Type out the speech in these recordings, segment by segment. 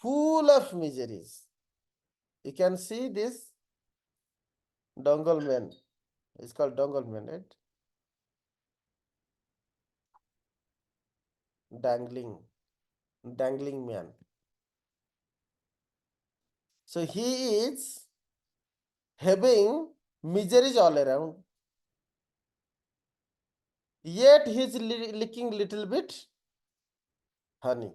full of miseries. You can see this dongle man. It's called dongle man, right? Dangling man. So he is having miseries all around. Yet he is licking little bit honey.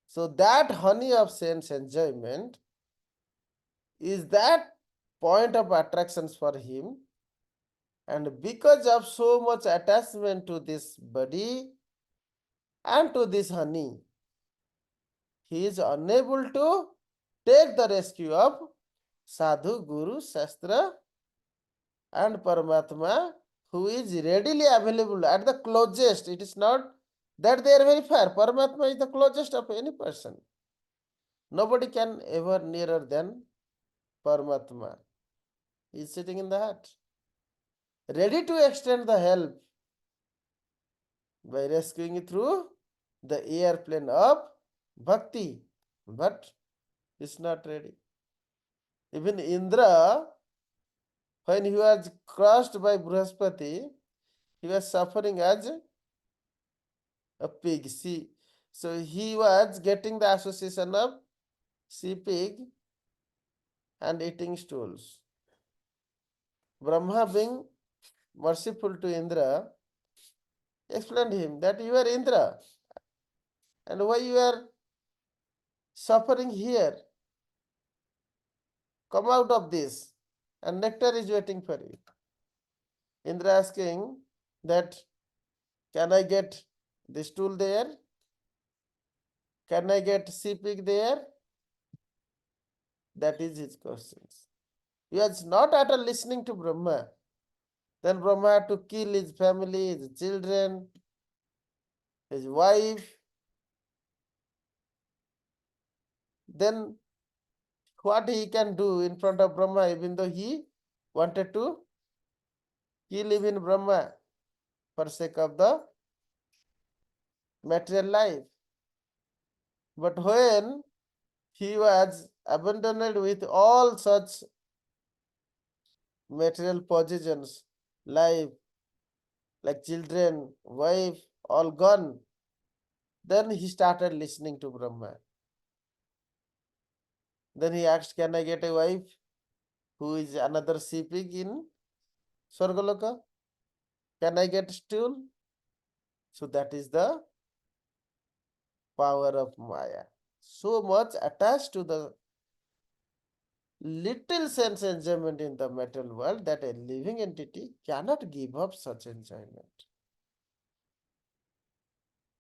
So that honey of sense enjoyment is that point of attractions for him, and because of so much attachment to this body and to this honey, he is unable to take the rescue of sadhu, guru, shastra and Paramatma, who is readily available at the closest. It is not that they are very far. Paramatma is the closest of any person. Nobody can ever nearer than Paramatma. He is sitting in the heart, ready to extend the help by rescuing it through the airplane of bhakti, but is not ready. Even Indra, when he was crushed by Brihaspati, he was suffering as a pig. See, so he was getting the association of sea pig and eating stools. Brahma, being merciful to Indra, explained him that you are Indra and why you are suffering here. Come out of this, and nectar is waiting for you. Indra asking that, can I get the stool there? Can I get sea pig there? That is his questions. He was not at all listening to Brahma. Then Brahma had to kill his family, his children, his wife. Then what he can do in front of Brahma, even though he wanted to kill even Brahma for sake of the material life. But when he was abandoned with all such material possessions, life, like children, wife, all gone, then he started listening to Brahma. Then he asked, can I get a wife who is another sea pig in Swargaloka? Can I get stool? So that is the power of Maya. So much attached to the little sense enjoyment in the material world that a living entity cannot give up such enjoyment.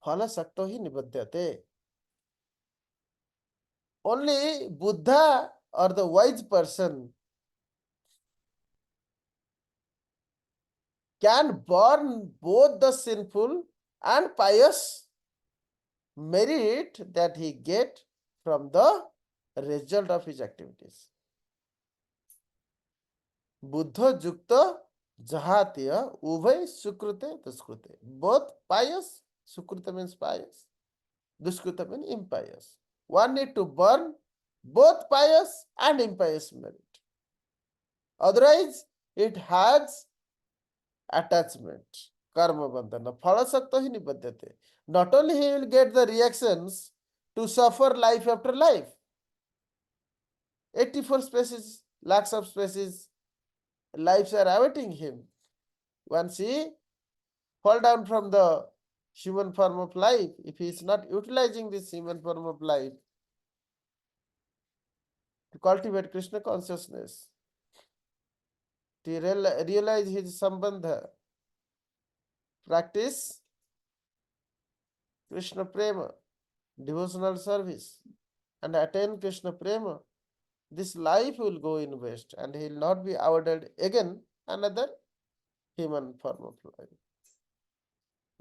Phala sakto hi nibadyate. Only Buddha or the wise person can burn both the sinful and pious merit that he get from the result of his activities. Buddha Jukta Jahatiya Ubhay Sukrute Duskrute. Both pious, Sukrute means pious, Duskrute means impious. One need to burn both pious and impious merit. Otherwise, it has attachment, karma bandhana, phalasakta hi nibadyate. Not only he will get the reactions to suffer life after life, 84 species, lakhs of species, lives are awaiting him. Once he fall down from the human form of life, if he is not utilizing this human form of life to cultivate Krishna consciousness, to realize his sambandha, practice Krishna prema, devotional service, and attain Krishna prema, this life will go in waste and he will not be awarded again another human form of life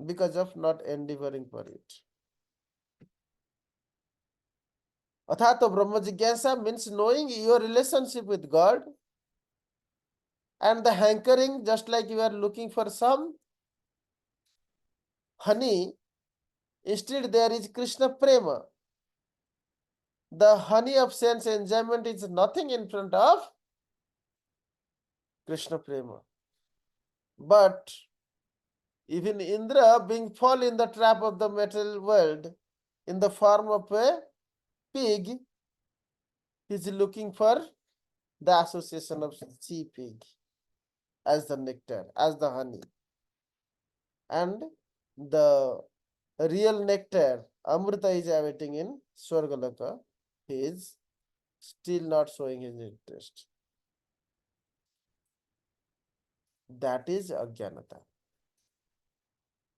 because of not endeavoring for it. Athato Brahma Jigyasa means knowing your relationship with God and the hankering, just like you are looking for some honey, instead there is Krishna prema. the honey of sense enjoyment is nothing in front of Krishna Prema. But even Indra, being fall in the trap of the material world in the form of a pig, is looking for the association of sea pig as the nectar, as the honey. And the real nectar, Amrita, is awaiting in Swargalaka. He is still not showing his interest. That is Ajnanata.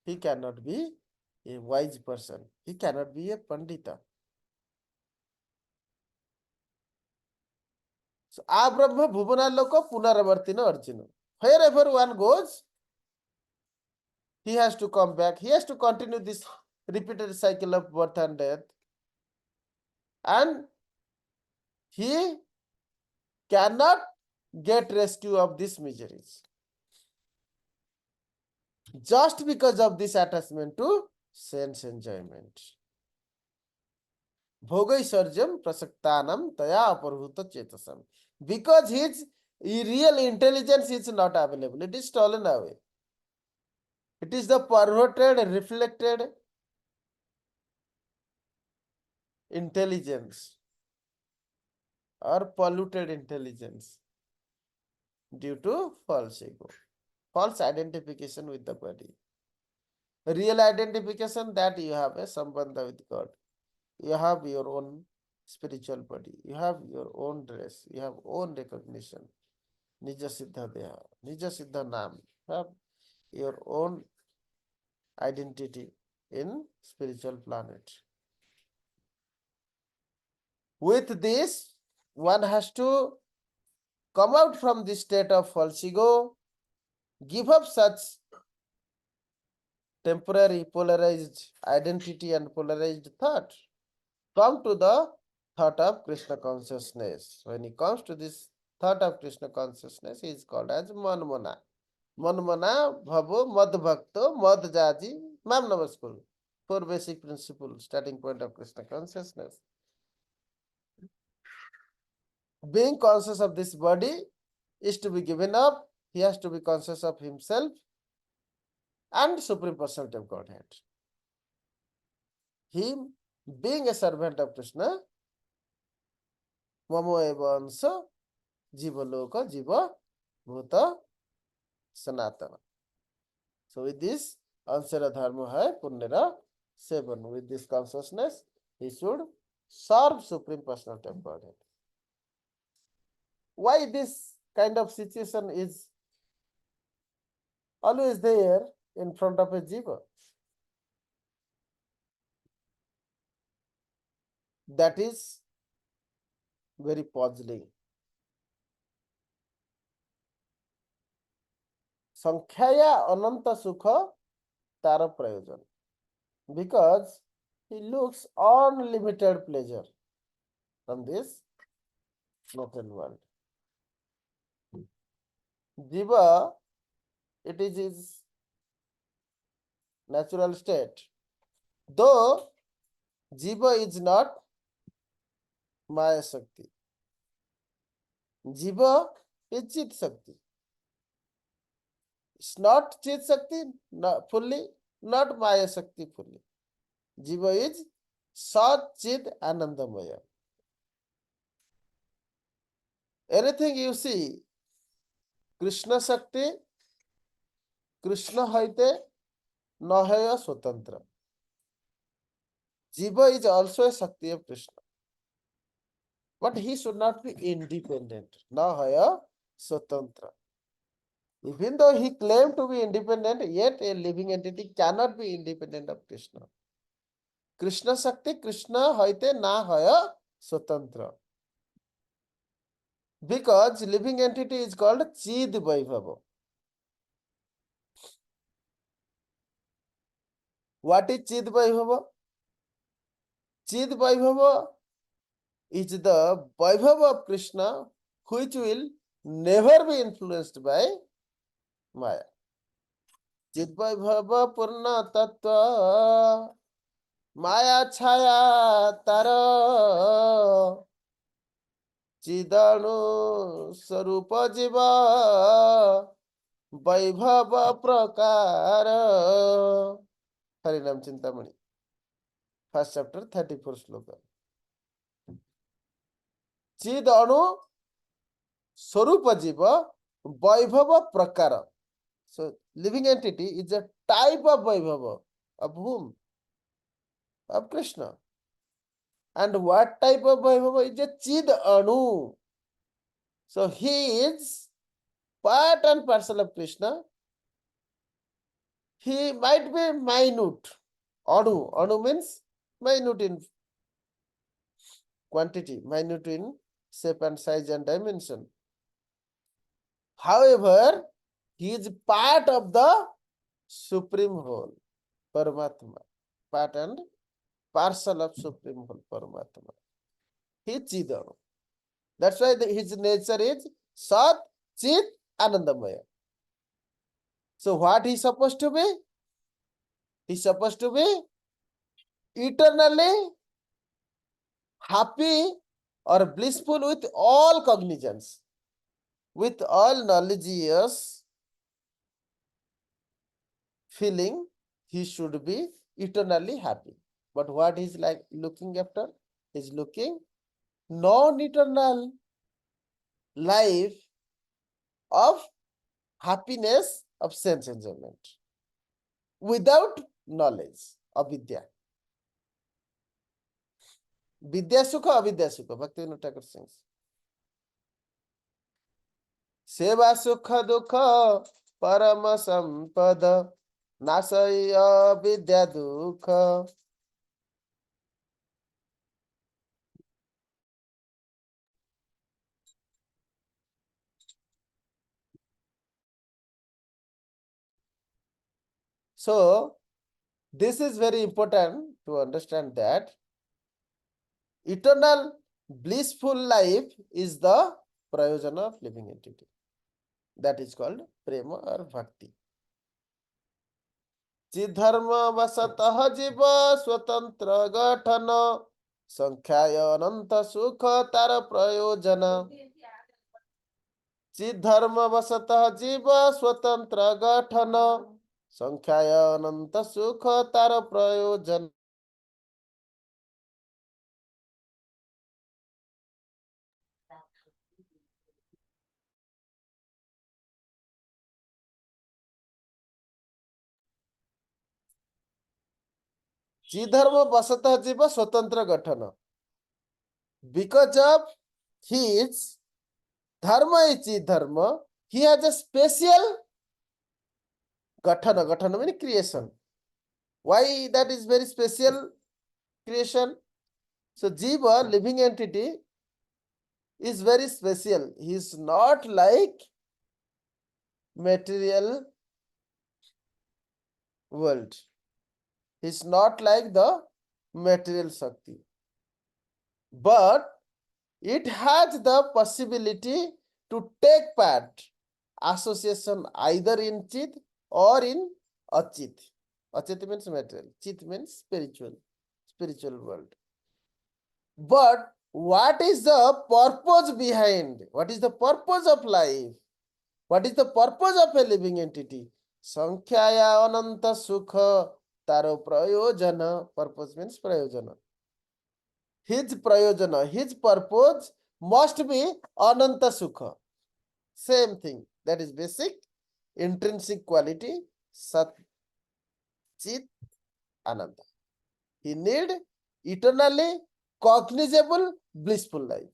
He cannot be a wise person. He cannot be a Pandita. So, Abrahma Bhuvana Loko Punaravartina Arjuna. Wherever one goes, he has to come back. He has to continue this repeated cycle of birth and death. And he cannot get rescue of these miseries. Just because of this attachment to sense enjoyment. Bhogaisarjam prasaktanam taya aparhuta chetasam. Because his real intelligence is not available. It is stolen away. It is the perverted, reflected intelligence or polluted intelligence due to false ego, false identification with the body. Real identification that you have a sambandha with God. You have your own spiritual body. You have your own dress. You have own recognition. Nija Siddha Deha, Nija Siddha Nam. You have your own identity in spiritual planet. With this, one has to come out from this state of false ego, give up such temporary polarized identity and polarized thought, come to the thought of Krishna consciousness. When he comes to this thought of Krishna consciousness, he is called as Manmana. Manmana, Bhavo, Mad Bhakto, Mad Jaji, Mam Namaskuru. Four basic principles, starting point of Krishna consciousness. Being conscious of this body is to be given up. He has to be conscious of himself and Supreme Personality of Godhead. Him being a servant of Krishna, Mamo Evansa, Jiva Loka, Jiva Bhuta Sanatana. So with this, Ansara Dharma hai Punnera Sevan. With this consciousness, he should serve Supreme Personality of Godhead. Why this kind of situation is always there in front of a jiva? That is very puzzling. Sankhya Ananta Sukha Tara Prayojan. Because he looks unlimited pleasure from this material world. Jiva, it is his natural state. Though Jiva is not Maya Shakti. Jiva is Chit Shakti. It's not Chit Shakti not fully, not Maya Shakti fully. Jiva is Sat Chit Anandamaya. Anything you see, Krishna Shakti, Krishna Haite, Nahaya Swatantra. Jiva is also a Shakti of Krishna. But he should not be independent. Nahaya Swatantra. Even though he claimed to be independent, yet a living entity cannot be independent of Krishna. Krishna Shakti, Krishna Haite Nahaya Swatantra. Because living entity is called Chid Vaibhava. What is Chid Vaibhava? Chid Vaibhava is the Vaibhava of Krishna which will never be influenced by Maya. Chid Vaibhava Purna Tattva माया छाया तार चिदणु स्वरूप जीव वैभव प्रकार हरिनाम Chintamani first chapter 34 श्लोक चिद अणु स्वरूप जीव वैभव प्रकार so living entity is a type of vaibhava of whom of Krishna and what type of vaibhava is a chid anu so he is part and parcel of Krishna he might be minute anu means minute in quantity minute in shape and size and dimension however he is part of the supreme whole Paramatma part and parcel of supreme whole Paramatma he is chidanu that's why his nature is sat chit anandamaya so what he supposed to be he's supposed to be eternally happy or blissful with all cognizance with all knowledgeous feeling he should be eternally happy but what he's like looking after he's looking non-eternal life of happiness of sense enjoyment without knowledge avidya vidya sukha avidya sukha Bhaktivinoda Thakur sings सेवा सुख दुख परम संपद नाशय विद्या दुख so this is very important to understand that eternal blissful life is the prayojana of living entity that is called prema or bhakti चिधर्म वसतः जीव स्वतंत्र गठन संख्याय अनंत सुख तार प्रयोजन चिधर्म वसतः जीव स्वतंत्र गठन संख्याय अनंत सुख तार प्रयोजन चिधर्म वसतः जीव स्वतंत्र गठन because of his dharma is dharma he has a special gathana means creation why that is very special creation so jiva living entity is very special he is not like material world he is not like the material shakti but it has the possibility to take part association either in chit or in achit achit means material chit means spiritual world but what is the purpose behind what is the purpose of life what is the purpose of a living entity sankhya ananta sukha taro prayojana purpose means prayojana his prayojana his purpose must be ananta sukha same thing that is basic intrinsic quality sat chit ananda he need eternally cognizable blissful life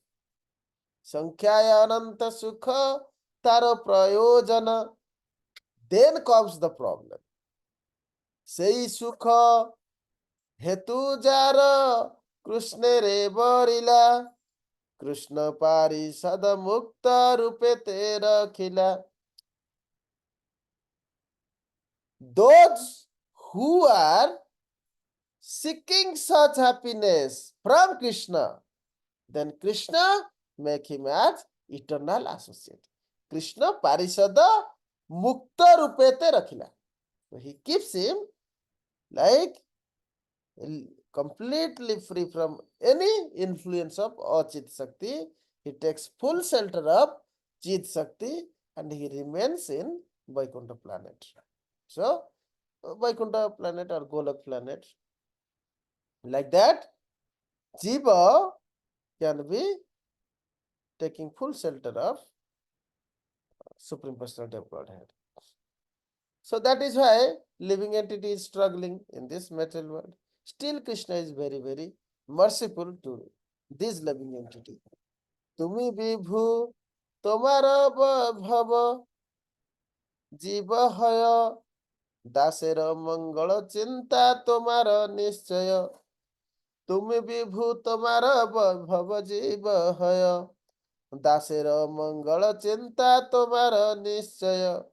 sankhya ananta sukha taro prayojana then comes the problem sei sukha hetu jar Krishna रे बरिला कृष्ण पारिषद मुक्त रूपे ते रखिला those who are seeking such happiness from Krishna then Krishna make him as eternal associate Krishna parishada mukta rupete rakhila so he keeps him like completely free from any influence of Achit Shakti. He takes full shelter of Chit Shakti and he remains in Vaikuntha planet. So, Vaikuntha planet or Golok planet. Like that, Jiva can be taking full shelter of Supreme Personality of Godhead. So that is why living entity is struggling in this material world. Still, Krishna is very, very merciful to this living entity. Tumi vibhu tomara bhava jiva haya dasera mangala chinta tomara nischaya. Tumi vibhu tomara bhava jiva haya dasera mangala chinta tomara nischaya.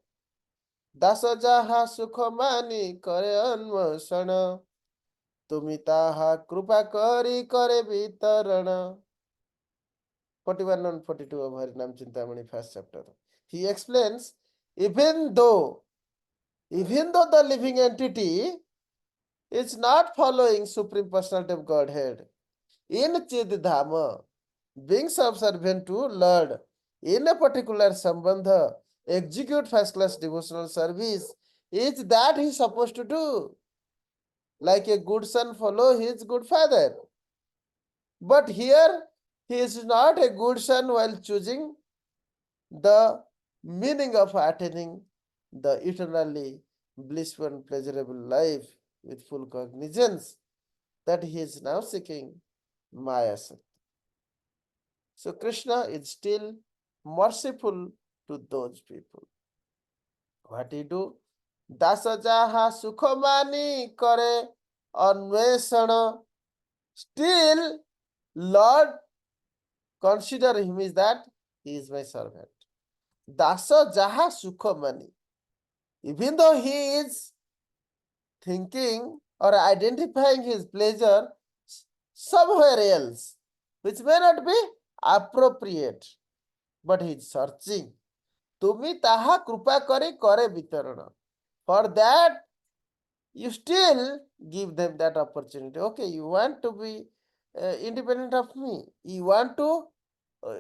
दास जाहा सुख मानी करे अन्वेषण तुमी ताहा कृपा करी करे वितरण 41 and 42 of Harinam Chintamani first chapter. He explains, even though the living entity is not following Supreme Personality of Godhead in Chididhama, being subservient to Lord in a particular sambandha, execute first class devotional service, is that he is supposed to do. Like a good son follow his good father. But here he is not a good son while choosing the meaning of attaining the eternally blissful and pleasurable life with full cognizance that he is now seeking Maya Sakti. So Krishna is still merciful to those people. What he do? Dasa jaha sukhamani kare anveshana. Still, Lord consider him is that he is my servant. Dasa jaha sukhamani. Even though he is thinking or identifying his pleasure somewhere else, which may not be appropriate, but he is searching. Tumi taha krupa kare vitarana. For that, you still give them that opportunity. Okay, you want to be independent of me. You want to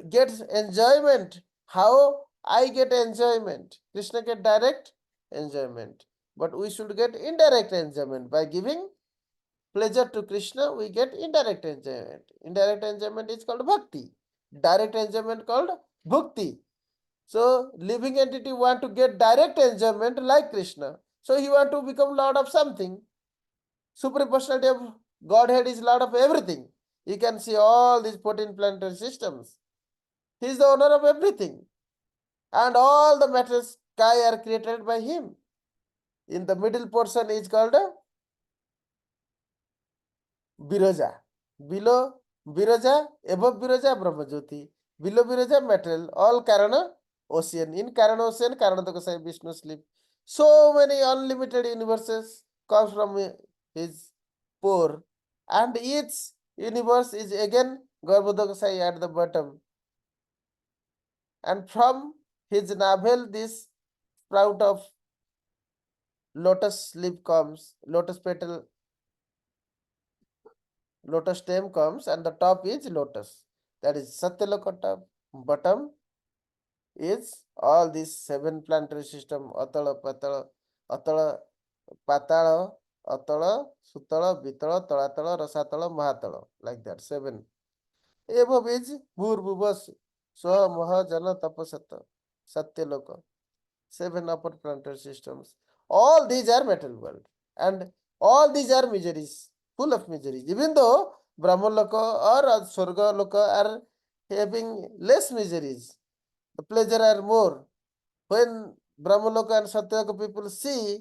get enjoyment. How I get enjoyment? Krishna get direct enjoyment. But we should get indirect enjoyment. By giving pleasure to Krishna, we get indirect enjoyment. Indirect enjoyment is called bhakti. Direct enjoyment called bhukti. So, living entity want to get direct enjoyment like Krishna. So, he want to become Lord of something. Supreme Personality of Godhead is Lord of everything. You can see all these 14 planetary systems. He is the owner of everything. And all the matter sky are created by him. In the middle portion is called Biraja. Below Biraja, above Biraja, Brahmajyoti. Below Biraja, material. All Karana, ocean. In Karana ocean, Karanadakasai Vishnu sleep. So many unlimited universes come from his pore. And each universe is again Garbhodakasai at the bottom. And from his navel, this sprout of lotus leaf comes, lotus petal, lotus stem comes, and the top is lotus. That is Satyaloka top. Bottom is all these 7 planetary system: Atala, Patala, Atala, Patala, Atala, Sutala, Vitala, Talatala, Rasatala, Mahatala. Like that, 7. Above is Bhurbhuvas, Swa, Maha, Jana, Tapasata, Satyaloka. 7 upper planetary systems. All these are material world. And all these are miseries, full of miseries. Even though Brahmaloka or Swarga Loka are having less miseries, the pleasure are more. When Brahmaloka and Satyaloka people see,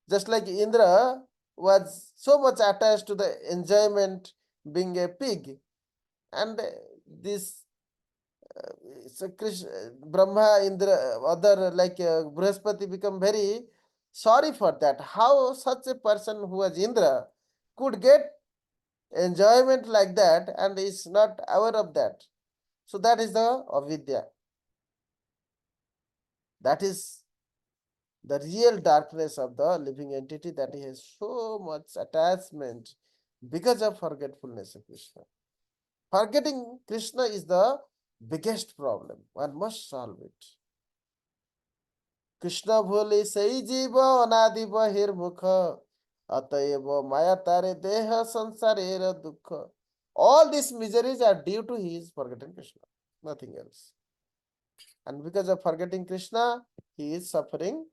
just like Indra was so much attached to the enjoyment being a pig, and this so Krishna, Brahma, Indra, other like Brihaspati become very sorry for that. How such a person who was Indra could get enjoyment like that and is not aware of that. So that is the avidya. That is the real darkness of the living entity, that he has so much attachment because of forgetfulness of Krishna. Forgetting Krishna is the biggest problem. One must solve it. Krishna bholi sai jiva anadi bahirmukha atayeva maya tare deha sansarera dukha. All these miseries are due to his forgetting Krishna, nothing else. And because of forgetting Krishna, he is suffering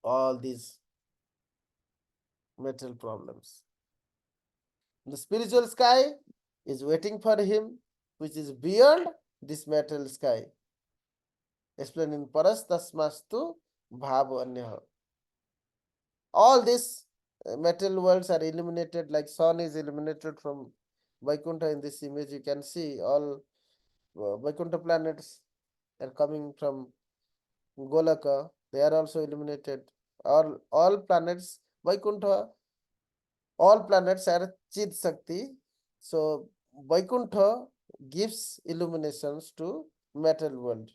all these material problems. The spiritual sky is waiting for him, which is beyond this material sky. Explained in Paras Tasmastu Bhav Anyaha. All these material worlds are illuminated, like sun is illuminated from Vaikuntha. In this image, you can see all Vaikuntha planets are coming from Golaka. They are also illuminated. All planets, Vaikuntha, all planets are Chid Sakti. So Vaikuntha gives illuminations to material world.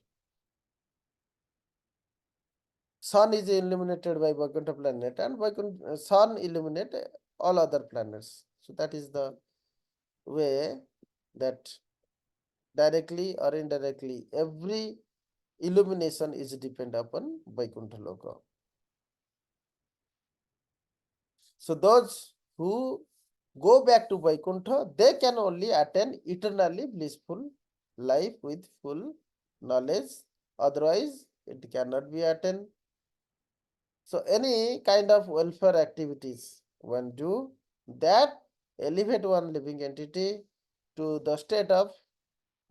Sun is illuminated by Vaikuntha planet, and Vaikuntha sun illuminate all other planets. So that is the way that directly or indirectly every illumination is depend upon Vaikuntha Loka. So those who go back to Vaikuntha, they can only attain eternally blissful life with full knowledge. Otherwise, it cannot be attained. So any kind of welfare activities one do that elevate one living entity to the state of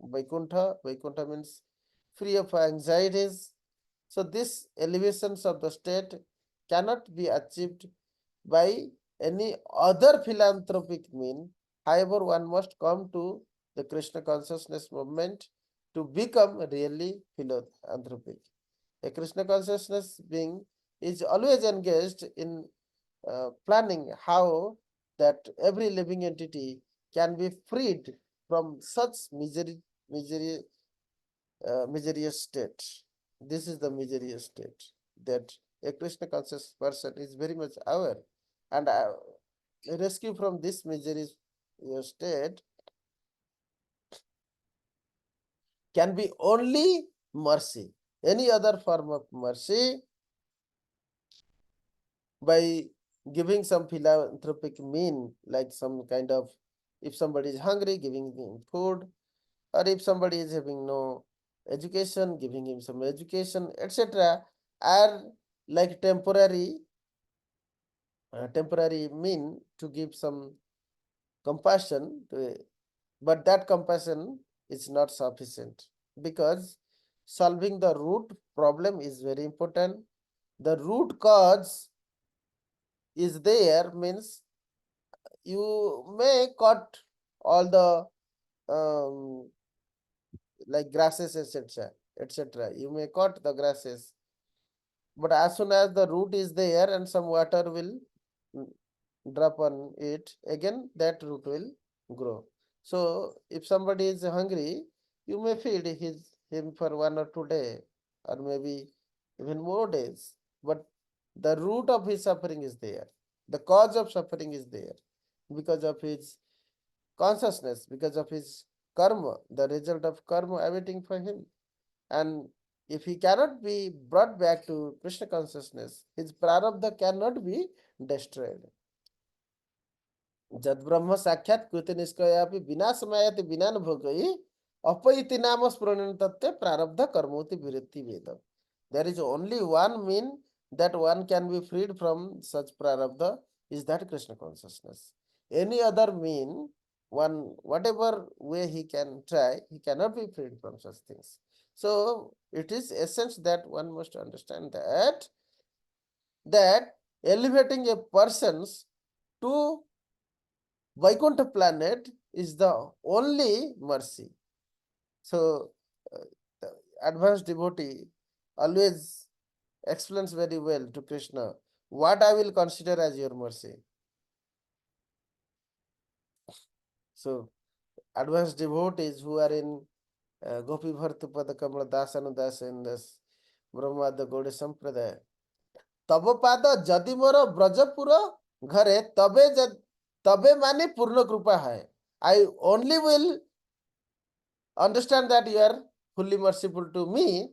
Vaikuntha. Vaikuntha means free of anxieties. So this elevations of the state cannot be achieved by any other philanthropic mean. However, one must come to the Krishna consciousness movement to become really philanthropic. A Krishna consciousness being is always engaged in planning how that every living entity can be freed from such miserious state. This is the miserious state that a Krishna conscious person is very much aware, and rescue from this miserious state can be only mercy. Any other form of mercy, by giving some philanthropic mean, like some kind of, if somebody is hungry, giving him food, or if somebody is having no education, giving him some education, etc., are like temporary mean to give some compassion to, but that compassion is not sufficient, because solving the root problem is very important. The root cause is there means you may cut all the like grasses, etc. You may cut the grasses, but as soon as the root is there and some water will drop on it, again that root will grow. So if somebody is hungry, you may feed him for 1 or 2 days, or maybe even more days, but the root of his suffering is there. The cause of suffering is there because of his consciousness, because of his karma, the result of karma awaiting for him. And if he cannot be brought back to Krishna consciousness, his prarabdha cannot be destroyed. Jad Brahma Sakshat Kriti Niskayaphi Vinasamayati Vinan Bhogai Apayiti Nama Spuranan Tatte Prarabdha Karmoti Viritti Vedam. There is only one mean that one can be freed from such prarabdha, is that Krishna consciousness. Any other mean, one whatever way he can try, he cannot be freed from such things. So it is essence that one must understand that elevating a person's to Vaikuntha planet is the only mercy. So the advanced devotee always explains very well to Krishna, what I will consider as your mercy. So advanced devotees who are in Gopi Bhartu Pada Kamala Dasanu Das in this Brahmada Gaudiya Sampradaya. तब पाद जदि मोर ब्रजपुर घरे तबे तबे माने पूर्ण कृपा है. I only will understand that you are fully merciful to me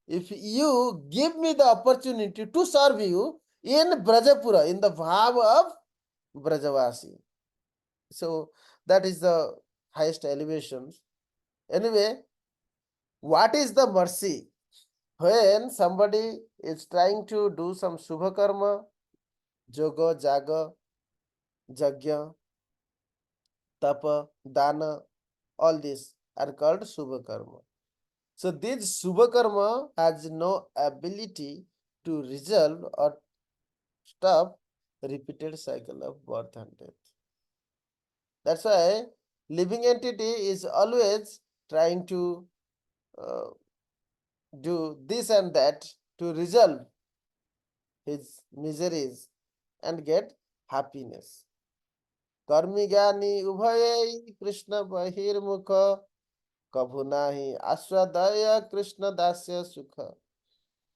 if you give me the opportunity to serve you in Brajapura, in the bhav of Brajavasi. So that is the highest elevation. Anyway, what is the mercy? When somebody is trying to do some Subha karma, Yoga, Jaga, Jagya, Tapa, Dana, all these are called Subha karma. So this Subha karma has no ability to resolve or stop repeated cycle of birth and death. That's why living entity is always trying to uh, do this and that to resolve his miseries and get happiness. कर्मी ज्ञानी उभय कृष्ण बहिर्मुख कभु नाही आस्वादय कृष्ण दास्य सुख.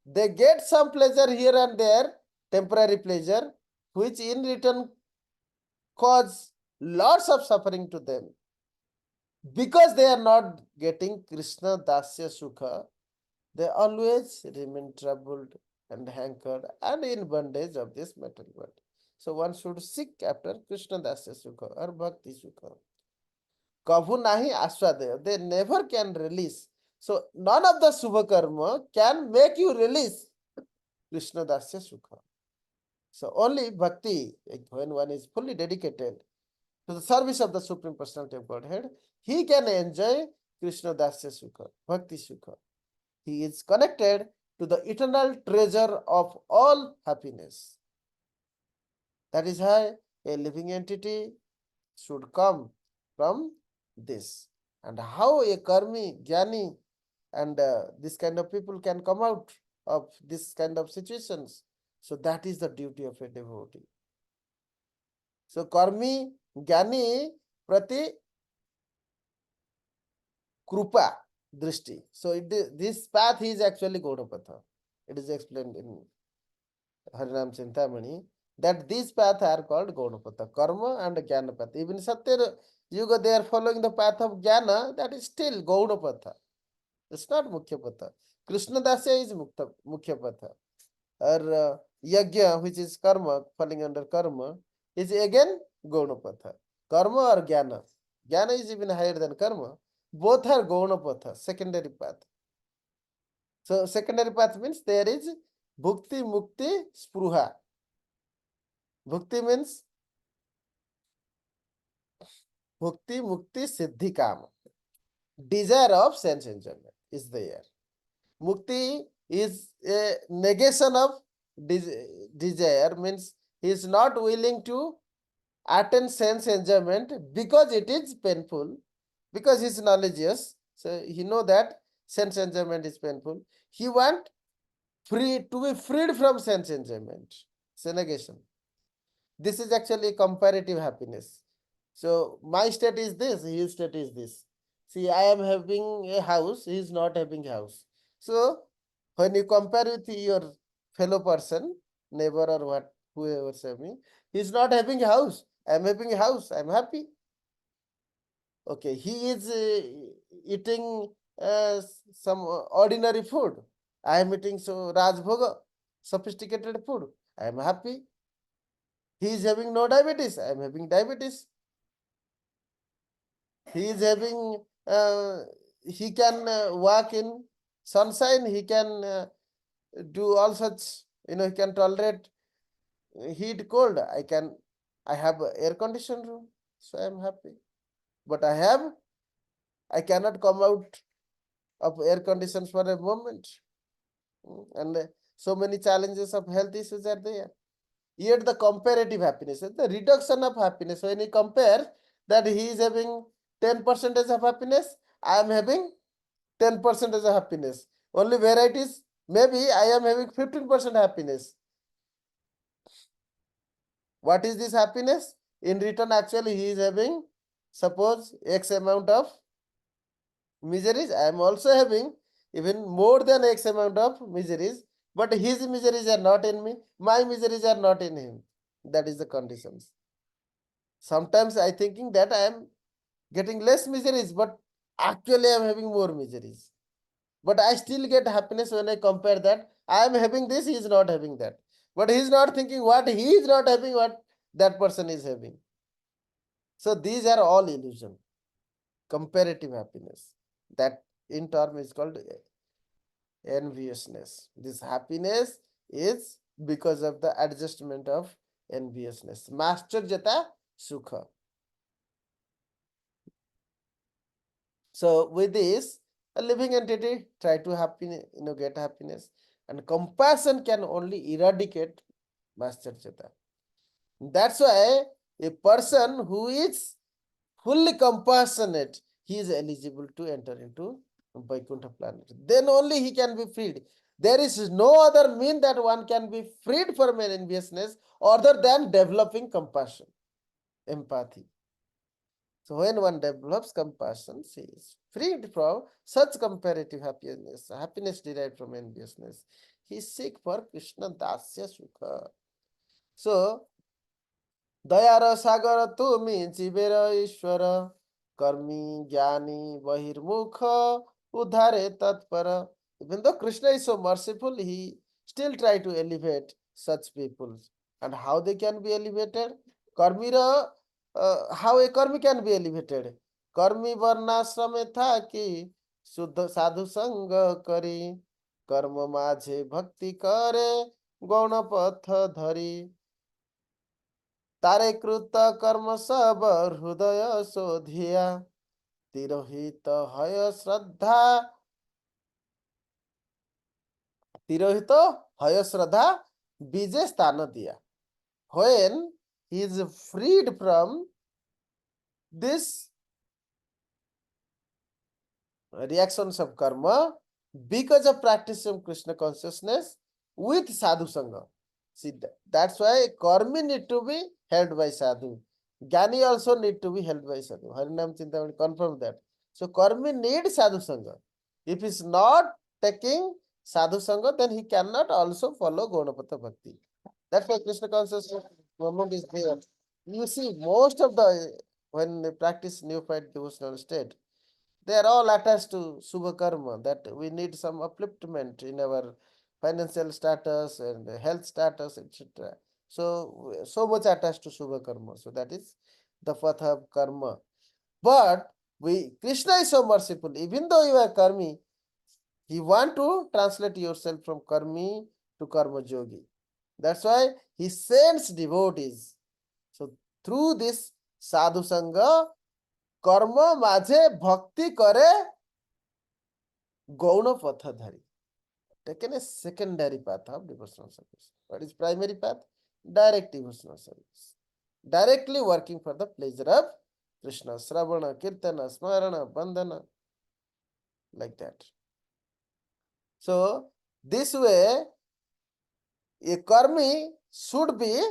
They get some pleasure here and there, temporary pleasure, which in return cause lots of suffering to them. Because they are not getting Krishna Dasya Sukha, they always remain troubled and hankered and in bondage of this material world. So one should seek after Krishna Dasya Sukha or Bhakti Sukha. Kabhu nahi aswadaya, they never can release. So none of the Subha karma can make you release Krishna Dasya Sukha. So only bhakti, when one is fully dedicated to the service of the Supreme Personality of Godhead, he can enjoy Krishna Dasya Sukha, Bhakti Sukha. He is connected to the eternal treasure of all happiness. That is why a living entity should come from this. And how a karmi, jnani, and this kind of people can come out of this kind of situations. So that is the duty of a devotee. So karmi, jnani, prati krupa drishti. So this path is actually Gaudapatha. It is explained in Harinam Chintamani that these paths are called Gaudapatha, karma and jnana path. Even Satya Yuga, they are following the path of jnana, that is still Gaudapatha. It's not Mukhya Patha. Krishna Dasya is Mukhya Patha. Or Yagya, which is karma, falling under karma, is again Gaunapatha. Karma or Jnana. Jnana is even higher than karma. Both are Gaunapatha, secondary path. So secondary path means there is Bhukti, Mukti, Spruha. Bhukti means Bhukti, Mukti, Siddhi, Kama. Desire of sense enjoyment is there. Mukti is a negation of desire, means he is not willing to attain sense enjoyment because it is painful, because he is knowledgeous. So he know that sense enjoyment is painful. He want to be freed from sense enjoyment. So negation. This is actually comparative happiness. So my state is this, his state is this. See, I am having a house, he is not having a house. So when you compare with your fellow person, neighbor or what, whoever say me, he is not having a house. I am having a house. I am happy. Okay, he is eating some ordinary food. I am eating so Rajbhoga, sophisticated food. I am happy. He is having no diabetes. I am having diabetes. He is having, he can walk in sunshine. He can do all such, he can tolerate heat, cold. I have air conditioned room. So I am happy. But I cannot come out of air conditions for a moment. And so many challenges of health issues are there. Yet the comparative happiness, the reduction of happiness. When you compare that he is having 10% of happiness, I am having 10% of happiness. Only varieties, maybe I am having 15% happiness. What is this happiness? In return, actually, he is having, suppose, X amount of miseries. I am also having even more than X amount of miseries, but his miseries are not in me, my miseries are not in him. That is the conditions. Sometimes I thinking that I am getting less miseries, but actually I am having more miseries. But I still get happiness when I compare that. I am having this, he is not having that. But he is not thinking what he is not having, what that person is having. So these are all illusion. Comparative happiness. That in term is called enviousness. This happiness is because of the adjustment of enviousness. Master jata sukha. So with this, a living entity try to happiness, get happiness, and compassion can only eradicate master jata. That's why a person who is fully compassionate, he is eligible to enter into Vaikuntha planet. Then only he can be freed. There is no other mean that one can be freed from enviousness other than developing compassion, empathy. So when one develops compassion, he is freed from such comparative happiness, happiness derived from enviousness. He seek for Krishna dasya sukha. So Dayal सागर तुमी जीवेर ईश्वर कर्मी ज्ञानी बहिर्मुख उद्धारे तत्पर. Even though Krishna is so merciful, he still try to elevate such people. And how they can be elevated? Karmira, how a karmi can be elevated? Karmi varnashrame thaki शुद्ध साधु संग करी कर्म माझे भक्ति करे गौण पथ धरी तारे कृत कर्म सब हृदय शोधिया तिरोहित हय श्रद्धा तिरोहित हय श्रद्धा बीजे स्थान दिया. When he is freed from this reactions of karma because of practice of Krishna consciousness with sadhu sangha. See, that's why karmi need to be held by sadhu. Jnani also need to be held by sadhu. Harinam Chintamani confirm that. So karmi need sadhu sangha. If he is not taking sadhu sangha, then he cannot also follow Gaunapata Bhakti. That's why Krishna consciousness movement is there. You see, most of the when they practice neophyte devotional state, they are all attached to Subha Karma, that we need some upliftment in our financial status and health status, etc. So much attached to Subha Karma. So that is the path of karma. But Krishna is so merciful. Even though you are karmi, he want to translate yourself from karmi to karma yogi. That's why he sends devotees. So through this sadhu sangha, कर्म माझे भक्ति करे गौण पथधारी. Taken a secondary path of devotional service. What is primary path? Direct devotional service. Directly working for the pleasure of Krishna. Sravana, Kirtana, Smarana, Bandhana. Like that. So, this way, a karmi should be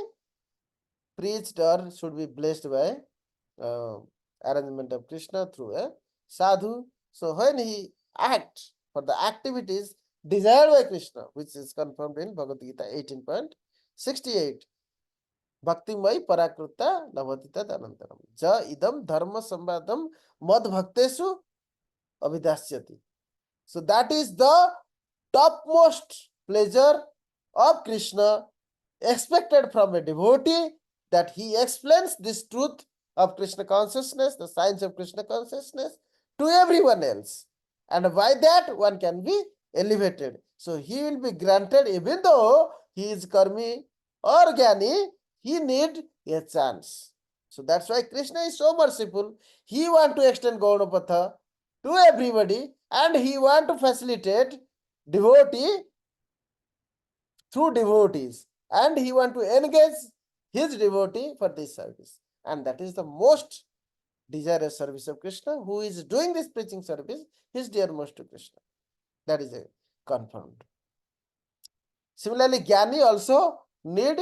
preached or should be blessed by arrangement of Krishna through a sadhu. So when he acts for the activities desired by Krishna, which is confirmed in Bhagavad Gita 18.68, Bhaktimai Parakruta Navatita Danantaram. Ja idam dharma sambadam mad bhaktesu avidasyati. So that is the topmost pleasure of Krishna expected from a devotee, that he explains this truth of Krishna consciousness, the science of Krishna consciousness, to everyone else. And by that one can be elevated. So he will be granted, even though he is karmi or jnani, he need a chance. So that's why Krishna is so merciful. He want to extend Gaunapatha to everybody, and he want to facilitate devotee through devotees, and he want to engage his devotee for this service. And that is the most desirous service of Krishna. Who is doing this preaching service is dearmost to Krishna. That is a confirmed. Similarly, Jnani also need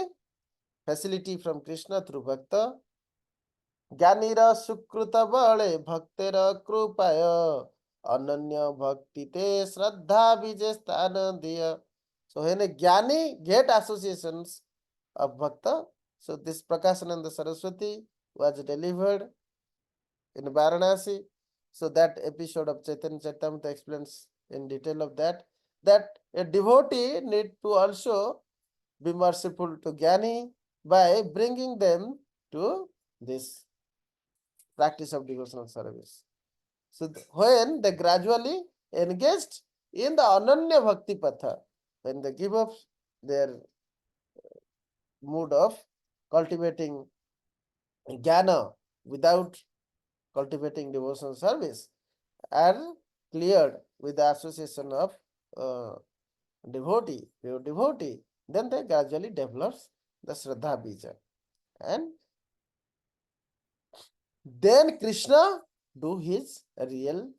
facility from Krishna through Bhakta. Jnanira Sukruta Bale Bhaktera Krupaya Ananya Bhakti Te Shraddha Vijestana Diya. So when a Jnani get associations of Bhakta, so this Prakashananda Saraswati, was delivered in Varanasi. So that episode of Chaitanya Charitamrita explains in detail of that. That a devotee need to also be merciful to Jnani by bringing them to this practice of devotional service. So when they gradually engaged in the Ananya Bhakti Patha, when they give up their mood of cultivating jnana without cultivating devotional service, are cleared with the association of uh, devotee, pure devotee, then they gradually develops the Shraddha Bija. And then Krishna do his real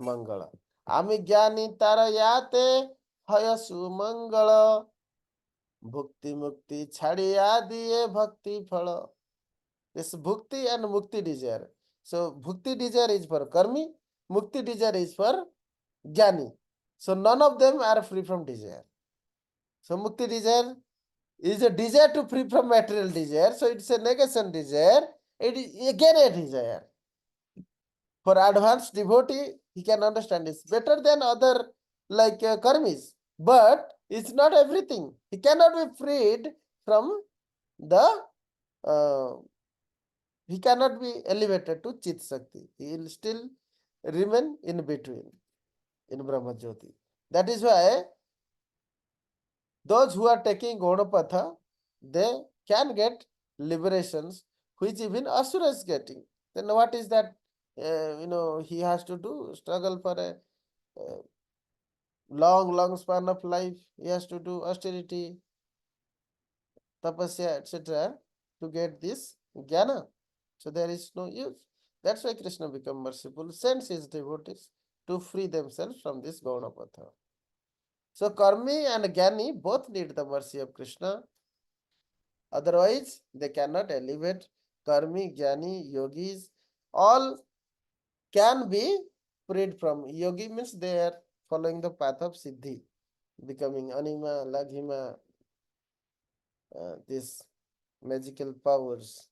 Mangala. Ami Jnani Tarayate Haya Sumangala Bhukti Mukti Chadiya Diye Bhakti Phala. This Bhukti and Mukti desire. So Bhukti desire is for Karmi, Mukti desire is for Jnani. So none of them are free from desire. So Mukti desire is a desire to free from material desire. So it's a negation desire. It is again a desire. For advanced devotee, he can understand it's better than other like karmis. But it's not everything. He cannot be freed from the uh, he cannot be elevated to Chit Shakti. He will still remain in between in Brahma Jyoti. That is why those who are taking Gaudapatha, they can get liberations which even Asura is getting. Then what is that? He has to do struggle for a long span of life. He has to do austerity, tapasya, etc. to get this jnana. So there is no use. That's why Krishna become merciful, sends his devotees to free themselves from this Gaudapatha. So Karmi and Jnani both need the mercy of Krishna. Otherwise, they cannot elevate. Karmi, Jnani, yogis, all can be freed from. Yogi means they are following the path of Siddhi, becoming Anima, Laghima, these magical powers.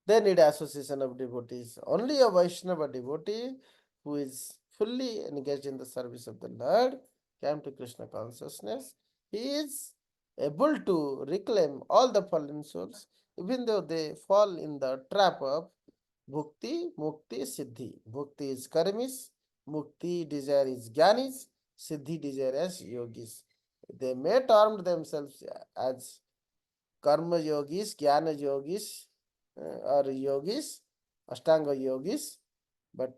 They need association of devotees. Only a Vaishnava devotee who is fully engaged in the service of the Lord came to Krishna consciousness. He is able to reclaim all the fallen souls, even though they fall in the trap of Bhukti, Mukti, Siddhi. Bhukti is karmis, Mukti desire is jnanis, Siddhi desire as yogis. They may term themselves as karma yogis, jnana yogis, or yogis, Ashtanga yogis, but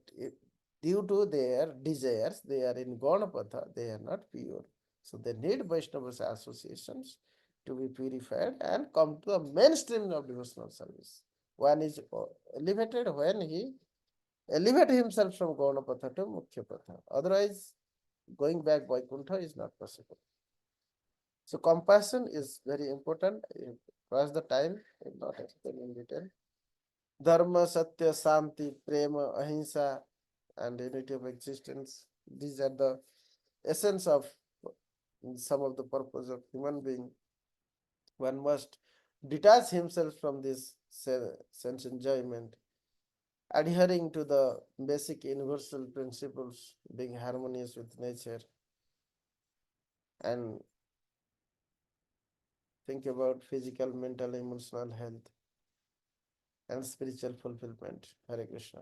due to their desires, they are in Ganapatha, they are not pure. So they need Vaishnava's associations to be purified and come to the mainstream of devotional service. One is elevated when he elevates himself from Ganapatha to Mukhya Patha. Otherwise, going back Vaikuntha is not possible. So compassion is very important. Across the time, I will not explain in detail. Dharma, Satya, Shanti, Prema, Ahimsa, and unity of existence. These are the essence of some of the purpose of human being. One must detach himself from this sense enjoyment, adhering to the basic universal principles, being harmonious with nature, and think about physical, mental, emotional health, and spiritual fulfillment. Hare Krishna.